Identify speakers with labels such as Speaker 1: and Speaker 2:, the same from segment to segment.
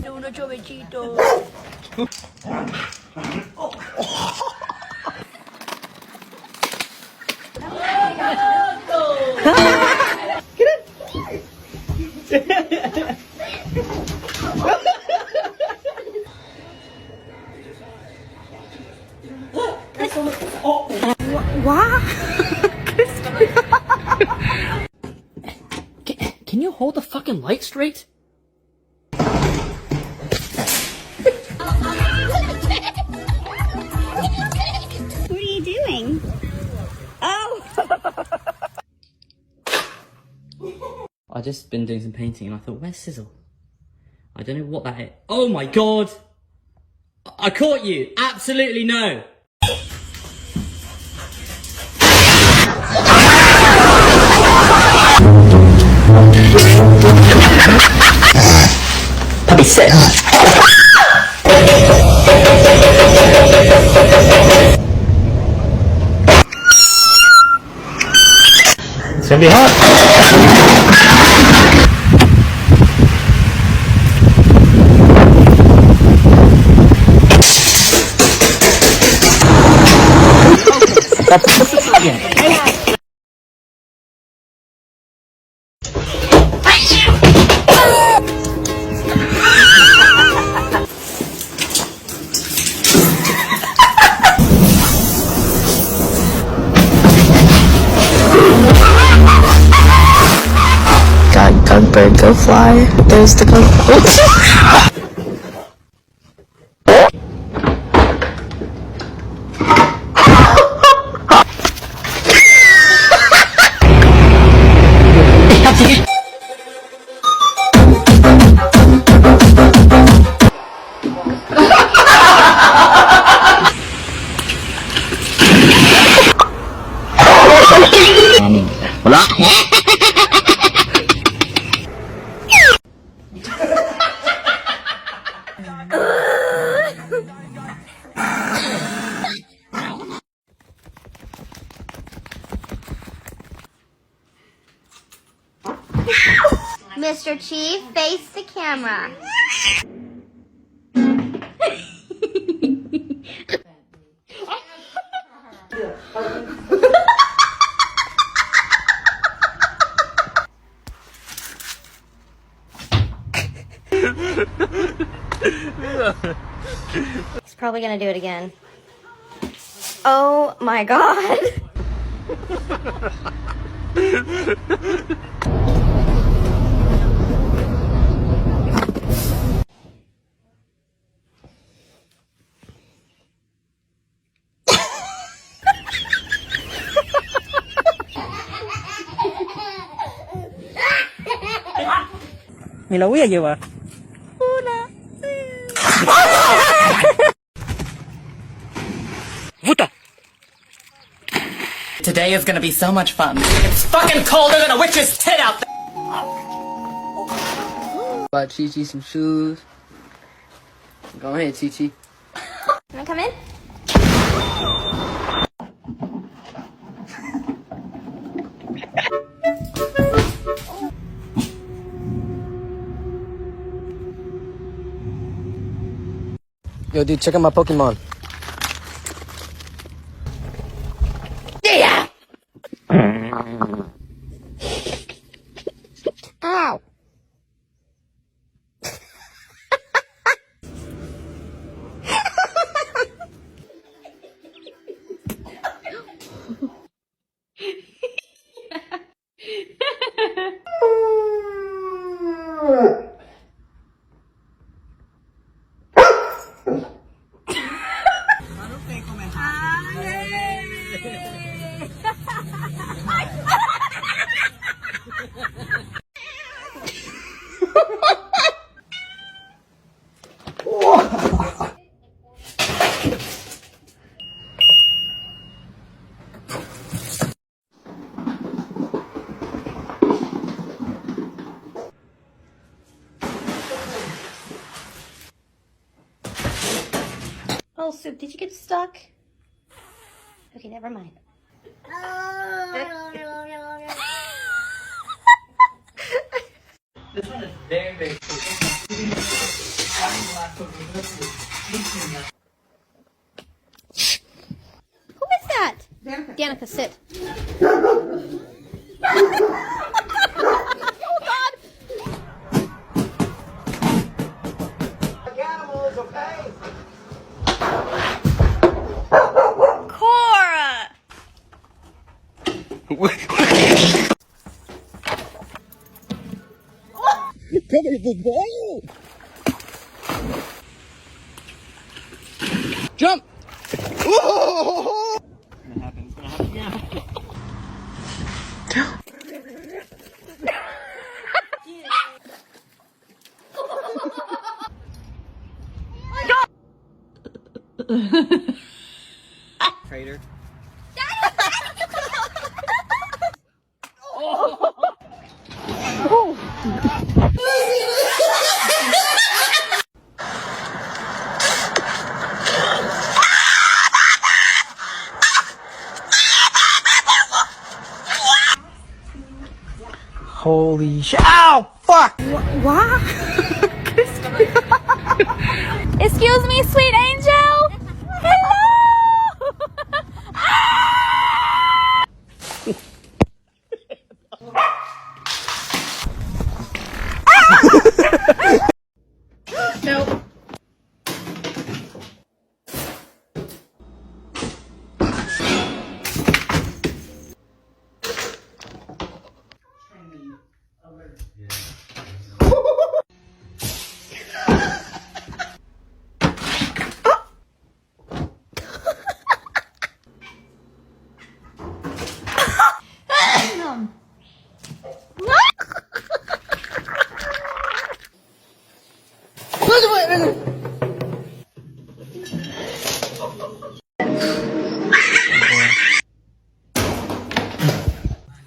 Speaker 1: Uno chovechito.
Speaker 2: Can you hold the fucking light straight?
Speaker 3: What are you doing? Oh!
Speaker 2: I just been doing some painting and I thought, where's Sizzle? I don't know what that is. Oh my god! I caught you! Absolutely no! Puppy, sit! It's gonna be hot!
Speaker 4: Got bird, go fly. There's the go.
Speaker 3: Mr. Chief, face the camera. He's probably gonna do it again. Oh my god.
Speaker 2: Me lo voy a llevar. Puta. Today is gonna be so much fun. It's fucking colder than a witch's tit out there! Bought Chi-Chi some shoes. Go ahead, Chi-Chi.
Speaker 3: Can I come in?
Speaker 4: Yo, dude, check out my Pokemon.
Speaker 3: Yeah! Ow! Oh, Soup, did you get stuck? Okay, never mind.
Speaker 2: This one is very, very cool.
Speaker 3: Who is that? Danica, sit. Oh, God.
Speaker 1: Animals, okay?
Speaker 3: Cora!
Speaker 1: Jump! Crater. Holy shit. Ow! Fuck!
Speaker 3: Excuse me, sweet angel? Hello!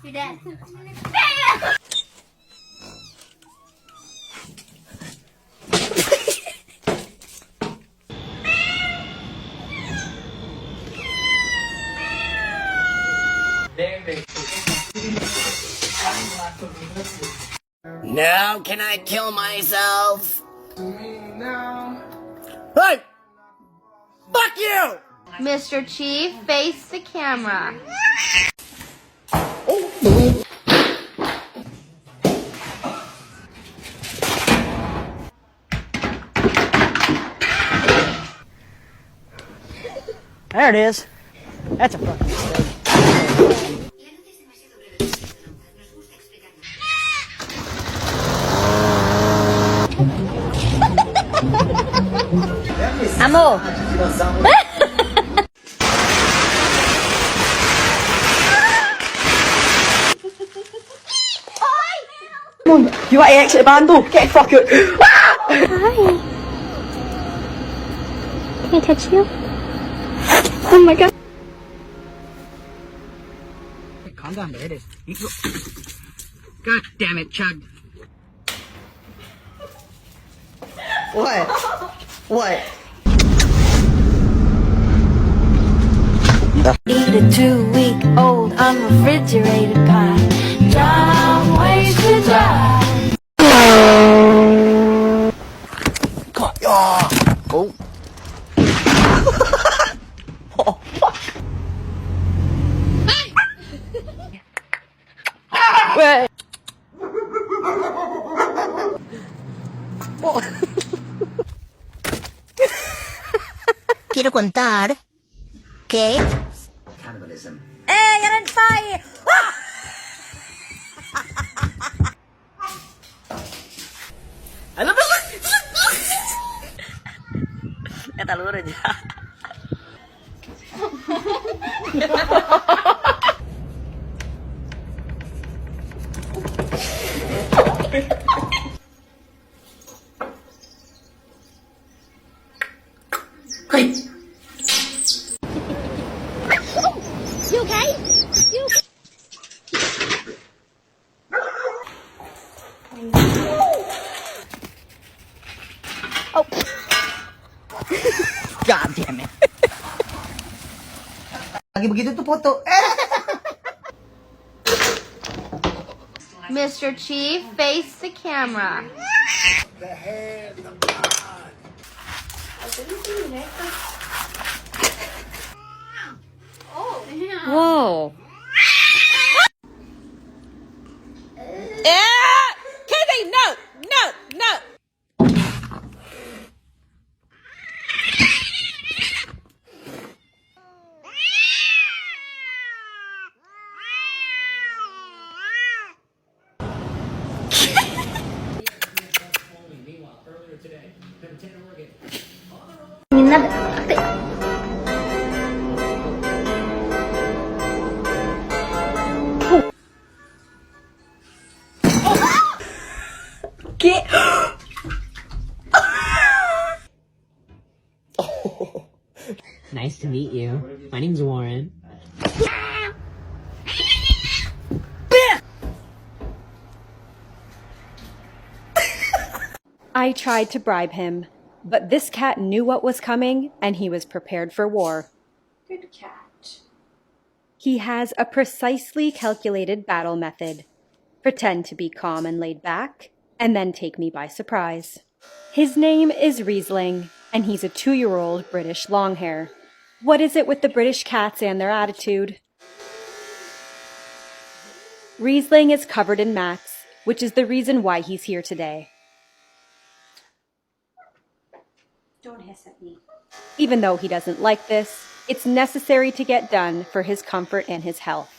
Speaker 3: You're dead.
Speaker 2: Very, very cool.
Speaker 1: Now can I kill myself? No. Hey! Fuck you!
Speaker 3: Mr. Chief, face the camera.
Speaker 1: There it is. That's a fucking mistake.
Speaker 3: Amor.
Speaker 1: You want to exit the bando? Get fuck it.
Speaker 3: Hi. Can I touch you? Oh my God.
Speaker 1: Calm down, there it is. God damn it, Chug. What? What?
Speaker 5: Eat a 2-week-old unrefrigerated pie. Dumb ways to die.
Speaker 1: Come on. Oh. Oh, fuck. Wait.
Speaker 6: Quiero contar que
Speaker 1: Cannibalism.
Speaker 2: Kataluran aja.
Speaker 3: You okay? You okay? Oh.
Speaker 1: God damn it. Lagi begitu tuh foto.
Speaker 3: Mr. Chief, face the camera.
Speaker 7: Whoa. Kizzy, no, no, no.
Speaker 8: Nice to meet you. My name's Warren.
Speaker 9: I tried to bribe him, but this cat knew what was coming and he was prepared for war.
Speaker 4: Good cat.
Speaker 9: He has a precisely calculated battle method. Pretend to be calm and laid back, and then take me by surprise. His name is Riesling, and he's a 2-year-old British Longhair. What is it with the British cats and their attitude? Riesling is covered in mats, which is the reason why he's here today.
Speaker 3: Don't hiss at me.
Speaker 9: Even though he doesn't like this, it's necessary to get done for his comfort and his health.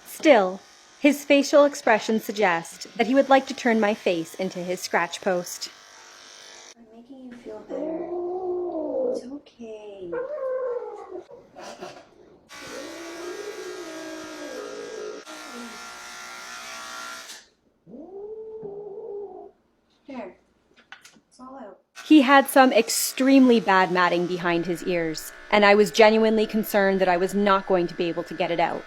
Speaker 9: Still, his facial expressions suggest that he would like to turn my face into his scratch post.
Speaker 3: I'm making you feel better. It's okay. There. It's all out.
Speaker 9: He had some extremely bad matting behind his ears, and I was genuinely concerned that I was not going to be able to get it out.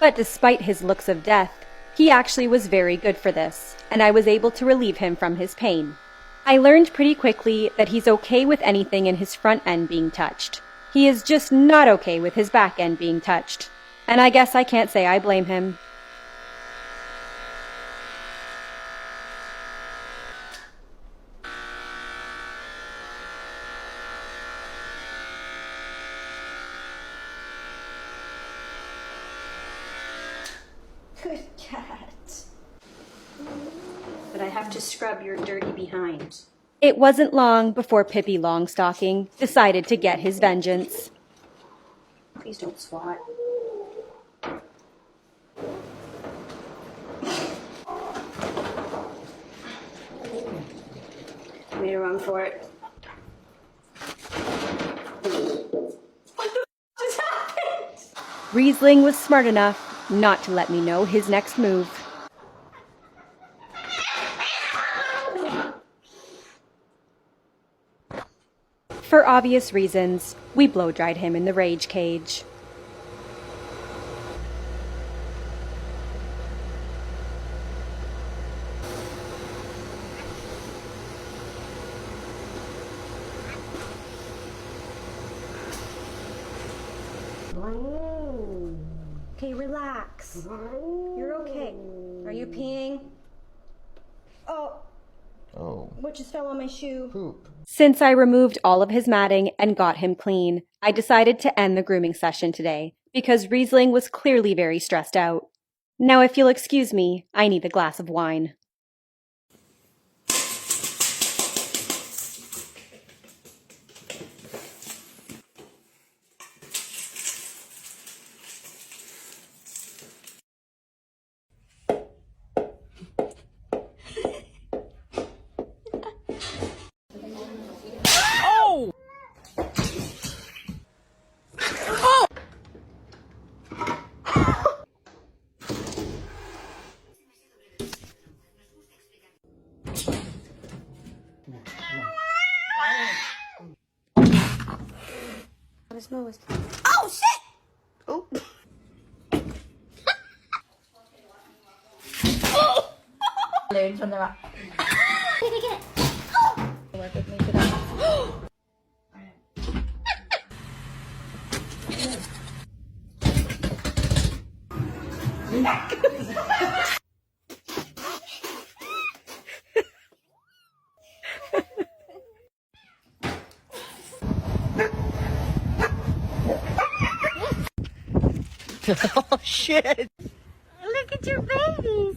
Speaker 9: But despite his looks of death, he actually was very good for this, and I was able to relieve him from his pain. I learned pretty quickly that he's okay with anything in his front end being touched. He is just not okay with his back end being touched. And I guess I can't say I blame him.
Speaker 3: Good cat. But I have to scrub your dirty behind.
Speaker 9: It wasn't long before Pippi Longstocking decided to get his vengeance.
Speaker 3: Please don't swat. Made a run for it.
Speaker 9: Riesling was smart enough not to let me know his next move. For obvious reasons, we blow-dried him in the rage cage.
Speaker 3: Okay, relax. You're okay. Are you peeing? Oh. What just fell on my shoe?
Speaker 4: Poop.
Speaker 9: Since I removed all of his matting and got him clean, I decided to end the grooming session today, because Riesling was clearly very stressed out. Now if you'll excuse me, I need a glass of wine.
Speaker 3: His nose.
Speaker 6: Oh, shit! Oh. Learn from the rock. Work with me today.
Speaker 1: Oh shit!
Speaker 3: Look at your baby.